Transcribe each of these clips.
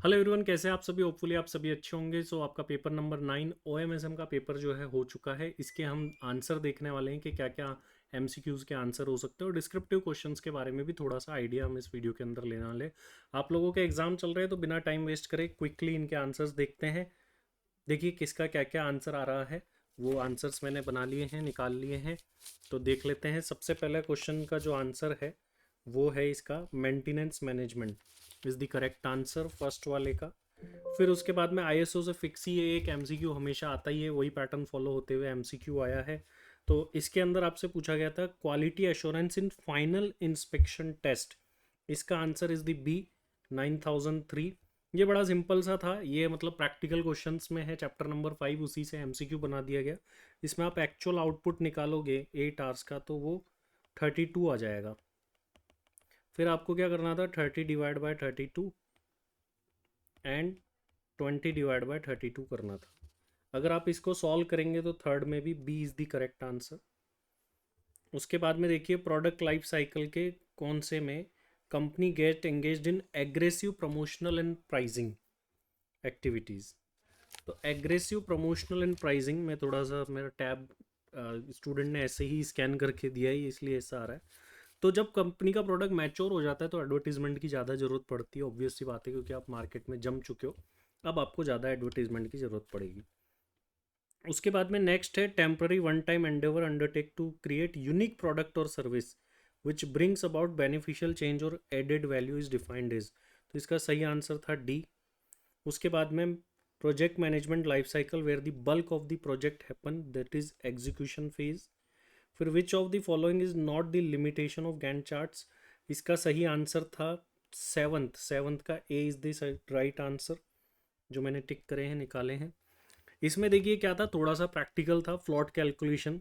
Hello everyone, कैसे हैं आप सभी। होपफुली आप सभी अच्छे होंगे। सो आपका पेपर नंबर 9 ओएमएसएम का पेपर जो है हो चुका है। इसके हम आंसर देखने वाले हैं कि क्या क्या एमसीक्यूज़ के आंसर हो सकते हैं और डिस्क्रिप्टिव क्वेश्चंस के बारे में भी थोड़ा सा आइडिया हम इस वीडियो के अंदर लेने वाले हैं। आप लोगों के एग्जाम चल रहे हैं तो बिना टाइम वेस्ट करे क्विकली इनके आंसर्स देखते हैं। देखिए किसका क्या क्या आंसर आ रहा है। वो आंसर्स मैंने बना लिए हैं, निकाल लिए हैं, तो देख लेते हैं। सबसे पहला क्वेश्चन का जो आंसर है वो है इसका maintenance management is the correct answer, first वाले का। फिर उसके बाद में आईएसओ से फिक्स ही एक एमसीक्यू हमेशा आता ही है, वही पैटर्न फॉलो होते हुए एमसीक्यू आया है। तो इसके अंदर आपसे पूछा गया था quality assurance in final inspection test. इसका आंसर इज द बी, 9003। ये बड़ा सिंपल सा था, ये मतलब प्रैक्टिकल क्वेश्चंस में है, चैप्टर नंबर 5, उसी से एमसीक्यू बना दिया गया। इसमें आप एक्चुअल आउटपुट निकालोगे 8 आवर्स का तो वो 32 आ जाएगा। फिर आपको क्या करना था, 30 divide by 32 and 20 divide by 32 करना था। अगर आप इसको सॉल्व करेंगे तो थर्ड में भी B is the correct answer. उसके बाद में देखिए प्रोडक्ट लाइफ साइकिल के कौन से में company get engaged in aggressive promotional and pricing activities. तो एग्रेसिव प्रमोशनल एंड प्राइसिंग में थोड़ा सा मेरा टैब स्टूडेंट ने ऐसे ही स्कैन करके दिया है, इसलिए ऐसा आ रहा है। तो जब कंपनी का प्रोडक्ट मैच्योर हो जाता है तो एडवर्टीजमेंट की ज़्यादा ज़रूरत पड़ती है, ऑब्वियस सी बात है, क्योंकि आप मार्केट में जम चुके हो। अब आपको ज़्यादा एडवर्टीजमेंट की ज़रूरत पड़ेगी। उसके बाद में नेक्स्ट है temporary one time endeavour undertake to create unique product और service which brings about beneficial change और added value is defined as. तो इसका सही आंसर था डी। उसके बाद में project management life cycle where the bulk of the project happen, that is execution phase. फिर which of the following is not the limitation of Gantt charts. इसका सही आंसर था सेवंथ। सेवंथ का ए is the right answer, जो मैंने टिक करे हैं, निकाले हैं। इसमें देखिए क्या था, थोड़ा सा प्रैक्टिकल था, फ्लॉट कैलकुलेशन।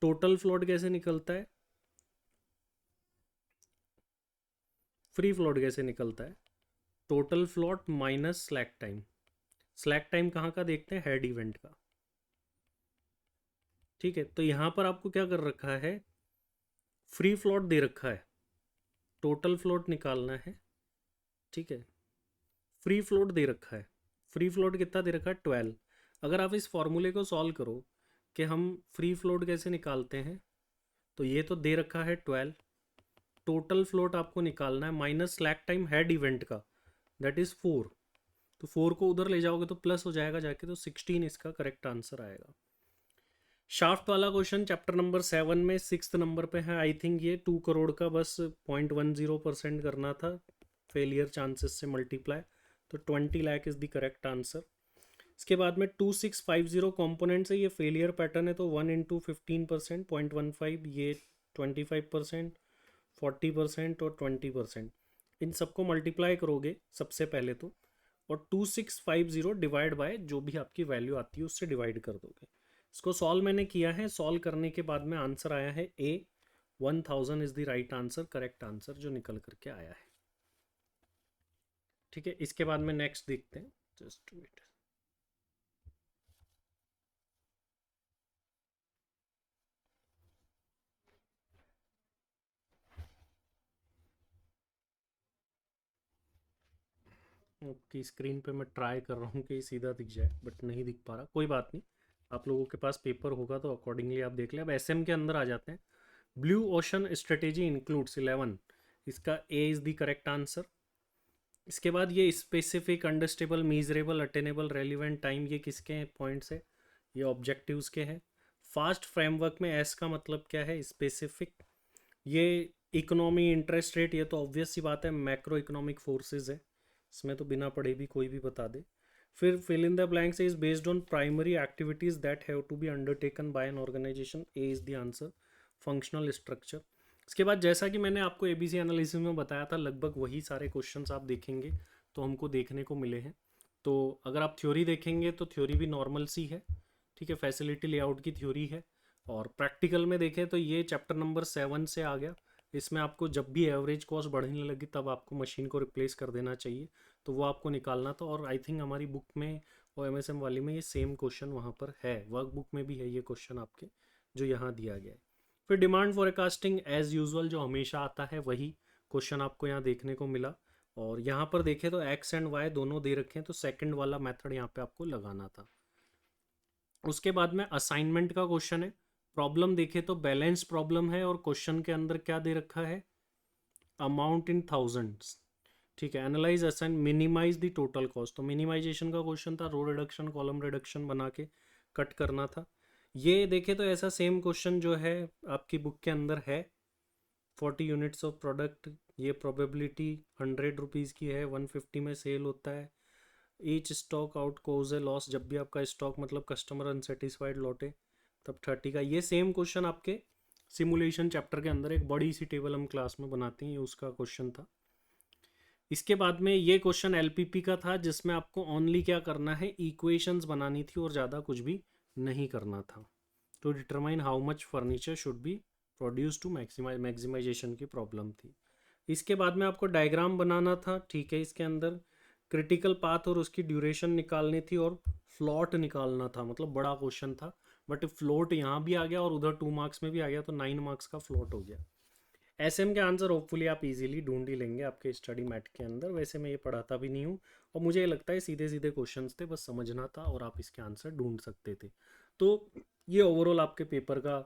टोटल फ्लॉट कैसे निकलता है, फ्री फ्लॉट कैसे निकलता है। Total float minus slack time. Slack time कहाँ का देखते हैं, हेड इवेंट का। ठीक है, तो यहाँ पर आपको क्या कर रखा है, फ्री फ्लॉट दे रखा है, टोटल फ्लॉट निकालना है। ठीक है, फ्री फ्लोट दे रखा है। फ्री फ्लोट कितना दे रखा है, 12। अगर आप इस फॉर्मूले को सॉल्व करो कि हम फ्री फ्लोट कैसे निकालते हैं, तो ये तो दे रखा है 12। टोटल फ्लोट आपको निकालना है minus slack time head event का, दैट इज़ 4। तो 4 को उधर ले जाओगे तो प्लस हो जाएगा जाके, तो 16 इसका करेक्ट आंसर आएगा। शाफ्ट वाला क्वेश्चन चैप्टर नंबर 7 में 6th नंबर पे है। आई थिंक ये 2 करोड़ का बस 0.10% करना था, फेलियर चांसेस से मल्टीप्लाई। तो 20 lakh is the correct answer. इसके बाद में 2650 कॉम्पोनेंट्स है, ये फेलियर पैटर्न है, तो 1 इंटू 15%, 0.15, ये 25%, 40% और 20%। इन सबको मल्टीप्लाई करोगे सबसे पहले तो, और 2650 डिवाइड बाय जो भी आपकी वैल्यू आती है उससे डिवाइड कर दोगे। इसको सॉल्व मैंने किया है, सॉल्व करने के बाद में आंसर आया है ए, 1000 is the right answer, correct answer जो निकल करके आया है। ठीक है, इसके बाद में नेक्स्ट देखते हैं, जस्ट वेट। आपकी स्क्रीन पे मैं ट्राई कर रहा हूँ कि सीधा दिख जाए, बट नहीं दिख पा रहा, कोई बात नहीं। आप लोगों के पास पेपर होगा तो अकॉर्डिंगली आप देख लें। अब एसएम के अंदर आ जाते हैं। Blue ocean strategy includes 11। इसका A is the correct answer. इसके बाद ये specific, understandable, measurable, attainable, relevant, time, ये किसके पॉइंट्स है, ये ऑब्जेक्टिव्स के हैं। फास्ट फ्रेमवर्क में एस का मतलब क्या है, स्पेसिफिक। ये इकोनॉमी, इंटरेस्ट रेट, ये तो ऑब्वियस सी बात है, मैक्रो इकोनॉमिक फोर्सेज है, इसमें तो बिना पढ़े भी कोई भी बता दे। फिर fill in the blanks is based on primary activities that have to be undertaken by an organisation, A is the answer. Functional structure. इसके बाद जैसा कि मैंने आपको एबीसी एनालिसिस में बताया था, लगभग वही सारे क्वेश्चंस आप देखेंगे तो हमको देखने को मिले हैं। तो अगर आप थ्योरी देखेंगे तो थ्योरी भी नॉर्मल सी है। ठीक है, फैसिलिटी लेआउट की थ्योरी है। और प्रैक्टिकल में देखें तो ये चैप्टर नंबर 7 से आ गया। इसमें आपको जब भी एवरेज कॉस्ट बढ़ने लगी तब आपको मशीन को रिप्लेस कर देना चाहिए, तो वो आपको निकालना था। और आई थिंक हमारी बुक में और एमएसएम वाली में ये सेम क्वेश्चन वहाँ पर है, वर्क बुक में भी है ये क्वेश्चन आपके, जो यहाँ दिया गया है। फिर डिमांड फोरकास्टिंग एज यूजुअल जो हमेशा आता है वही क्वेश्चन आपको यहाँ देखने को मिला। और यहाँ पर देखें तो एक्स एंड वाई दोनों दे रखे हैं, तो सेकंड वाला मेथड यहाँ पे आपको लगाना था। उसके बाद में असाइनमेंट का क्वेश्चन है। प्रॉब्लम देखें तो बैलेंस प्रॉब्लम है और क्वेश्चन के अंदर क्या दे रखा है, अमाउंट इन थाउजेंड्स। ठीक है, analyse assign minimise the total cost, तो मिनिमाइजेशन का क्वेश्चन था, रो रिडक्शन कॉलम रिडक्शन बना के कट करना था। ये देखें तो ऐसा सेम क्वेश्चन जो है आपकी बुक के अंदर है, 40 यूनिट्स ऑफ प्रोडक्ट, ये प्रोबेबिलिटी 100 रुपीज़ की है, 150 में सेल होता है। ईच स्टॉक आउट कोज ए लॉस, जब भी आपका स्टॉक मतलब कस्टमर अनसेटिस्फाइड लौटे तब 30 का। ये सेम क्वेश्चन आपके सिमुलेशन चैप्टर के अंदर एक बड़ी सी टेबल हम क्लास में बनाते हैं, ये उसका क्वेश्चन था। इसके बाद में ये क्वेश्चन एलपीपी का था, जिसमें आपको ओनली क्या करना है, इक्वेशंस बनानी थी और ज़्यादा कुछ भी नहीं करना था। तो determine how much furniture should be produce to maximisation की प्रॉब्लम थी। इसके बाद में आपको डायग्राम बनाना था। ठीक है, इसके अंदर क्रिटिकल पाथ और उसकी ड्यूरेशन निकालनी थी और फ्लॉट निकालना था, मतलब बड़ा क्वेश्चन था, बट फ्लोट यहाँ भी आ गया और उधर 2 मार्क्स में भी आ गया, तो 9 मार्क्स का फ्लॉट हो गया। एसएम के आंसर होपफुली आप इजीली ढूंढ ही लेंगे आपके स्टडी मैट के अंदर। वैसे मैं ये पढ़ाता भी नहीं हूँ और मुझे ये लगता है सीधे सीधे क्वेश्चंस थे, बस समझना था और आप इसके आंसर ढूंढ सकते थे। तो ये ओवरऑल आपके पेपर का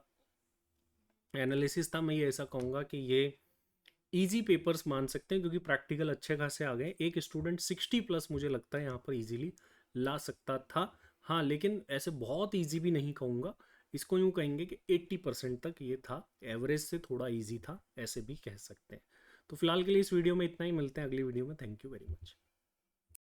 एनालिसिस था। मैं ये ऐसा कहूँगा कि ये इजी पेपर्स मान सकते हैं, क्योंकि प्रैक्टिकल अच्छे खासे आ गए। एक स्टूडेंट 60 प्लस मुझे लगता है यहाँ पर इजीली ला सकता था। हाँ, लेकिन ऐसे बहुत इजी भी नहीं कहूँगा, इसको यूँ कहेंगे कि 80% तक ये था, एवरेज से थोड़ा इजी था, ऐसे भी कह सकते हैं। तो फिलहाल के लिए इस वीडियो में इतना ही, मिलते हैं अगली वीडियो में। Thank you very much.